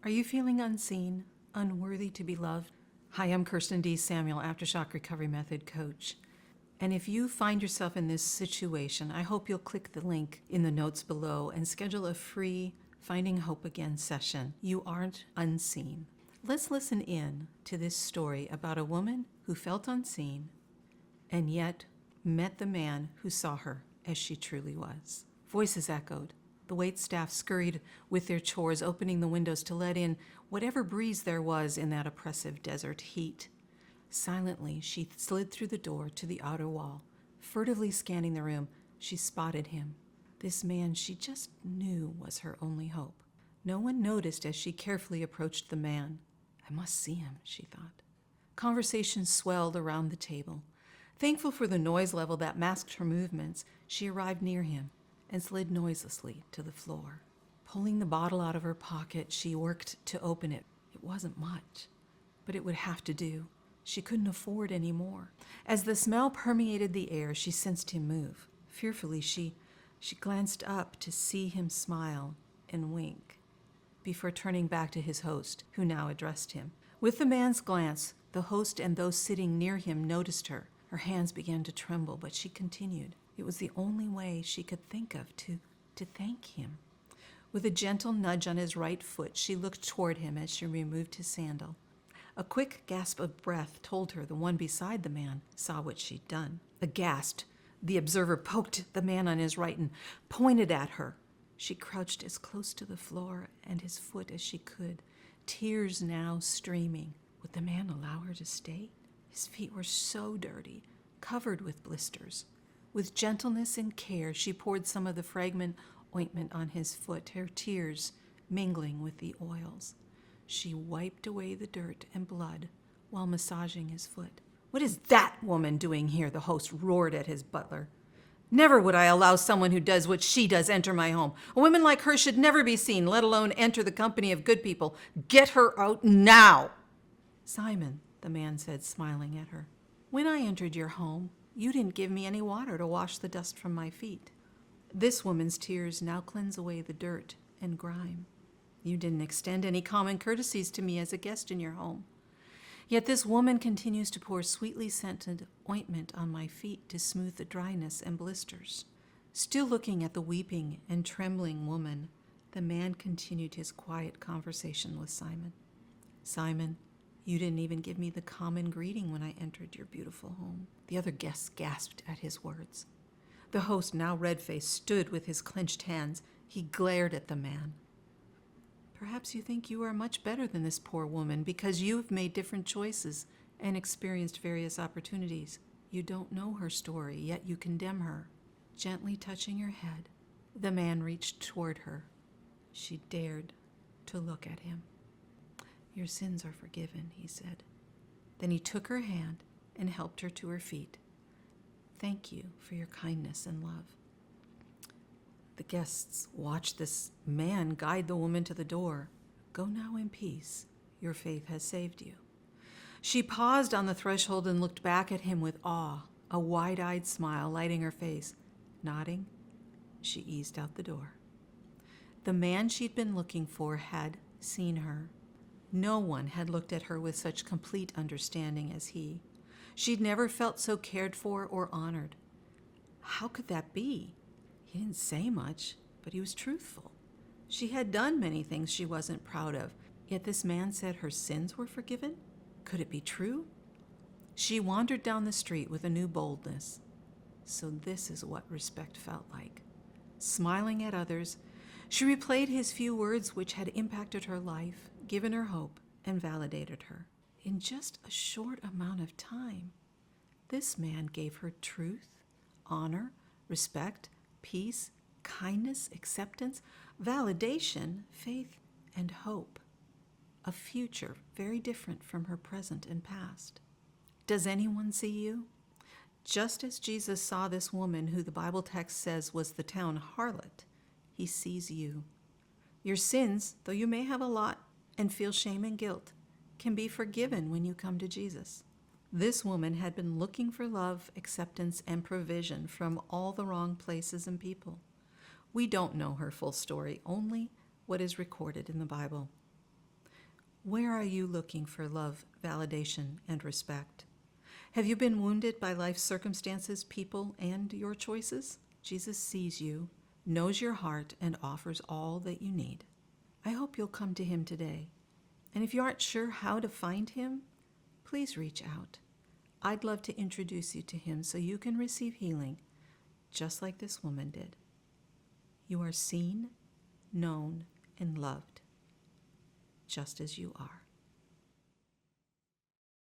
Are you feeling unseen, unworthy to be loved? Hi, I'm Kirsten D. Samuel, Aftershock Recovery Method Coach. And if you find yourself in this situation, I hope you'll click the link in the notes below and schedule a free Finding Hope Again session. You aren't unseen. Let's listen in to this story about a woman who felt unseen and yet met the man who saw her as she truly was. Voices echoed. The waitstaff scurried with their chores, opening the windows to let in whatever breeze there was in that oppressive desert heat. Silently, she slid through the door to the outer wall. Furtively scanning the room, she spotted him. This man she just knew was her only hope. No one noticed as she carefully approached the man. I must see him, she thought. Conversation swelled around the table. Thankful for the noise level that masked her movements, she arrived near him and slid noiselessly to the floor. Pulling the bottle out of her pocket, she worked to open it. It wasn't much, but it would have to do. She couldn't afford any more. As the smell permeated the air, she sensed him move. Fearfully, she glanced up to see him smile and wink before turning back to his host, who now addressed him. With the man's glance, the host and those sitting near him noticed her. Her hands began to tremble, but she continued. It was the only way she could think of to thank him. With a gentle nudge on his right foot, she looked toward him as she removed his sandal. A quick gasp of breath told her the one beside the man saw what she'd done. Aghast, the observer poked the man on his right and pointed at her. She crouched as close to the floor and his foot as she could, tears now streaming. Would the man allow her to stay? His feet were so dirty, covered with blisters. With gentleness and care, she poured some of the fragrant ointment on his foot, her tears mingling with the oils. She wiped away the dirt and blood while massaging his foot. "What is that woman doing here?" the host roared at his butler. "Never would I allow someone who does what she does enter my home. A woman like her should never be seen, let alone enter the company of good people. Get her out now!" "Simon," the man said, smiling at her, "when I entered your home, you didn't give me any water to wash the dust from my feet. This woman's tears now cleanse away the dirt and grime. You didn't extend any common courtesies to me as a guest in your home. Yet this woman continues to pour sweetly scented ointment on my feet to smooth the dryness and blisters." Still looking at the weeping and trembling woman, the man continued his quiet conversation with Simon. "Simon, you didn't even give me the common greeting when I entered your beautiful home." The other guests gasped at his words. The host, now red-faced, stood with his clenched hands. He glared at the man. "Perhaps you think you are much better than this poor woman because you have made different choices and experienced various opportunities. You don't know her story, yet you condemn her." Gently touching her head, the man reached toward her. She dared to look at him. "Your sins are forgiven," he said. Then he took her hand and helped her to her feet. "Thank you for your kindness and love." The guests watched this man guide the woman to the door. "Go now in peace. Your faith has saved you." She paused on the threshold and looked back at him with awe, a wide-eyed smile lighting her face. Nodding, she eased out the door. The man she'd been looking for had seen her. No one had looked at her with such complete understanding as he. She'd never felt so cared for or honored. How could that be? He didn't say much, but he was truthful. She had done many things she wasn't proud of, yet this man said her sins were forgiven? Could it be true? She wandered down the street with a new boldness. So this is what respect felt like. Smiling at others, she replayed his few words which had impacted her life, given her hope, and validated her. In just a short amount of time, this man gave her truth, honor, respect, peace, kindness, acceptance, validation, faith, and hope. A future very different from her present and past. Does anyone see you? Just as Jesus saw this woman who the Bible text says was the town harlot, he sees you. Your sins, though you may have a lot and feel shame and guilt, can be forgiven when you come to Jesus. This woman had been looking for love, acceptance, and provision from all the wrong places and people. We don't know her full story, only what is recorded in the Bible. Where are you looking for love, validation, and respect? Have you been wounded by life's circumstances, people, and your choices? Jesus sees you, knows your heart, and offers all that you need. I hope you'll come to him today. And if you aren't sure how to find him, please reach out. I'd love to introduce you to him so you can receive healing, just like this woman did. You are seen, known, and loved, just as you are.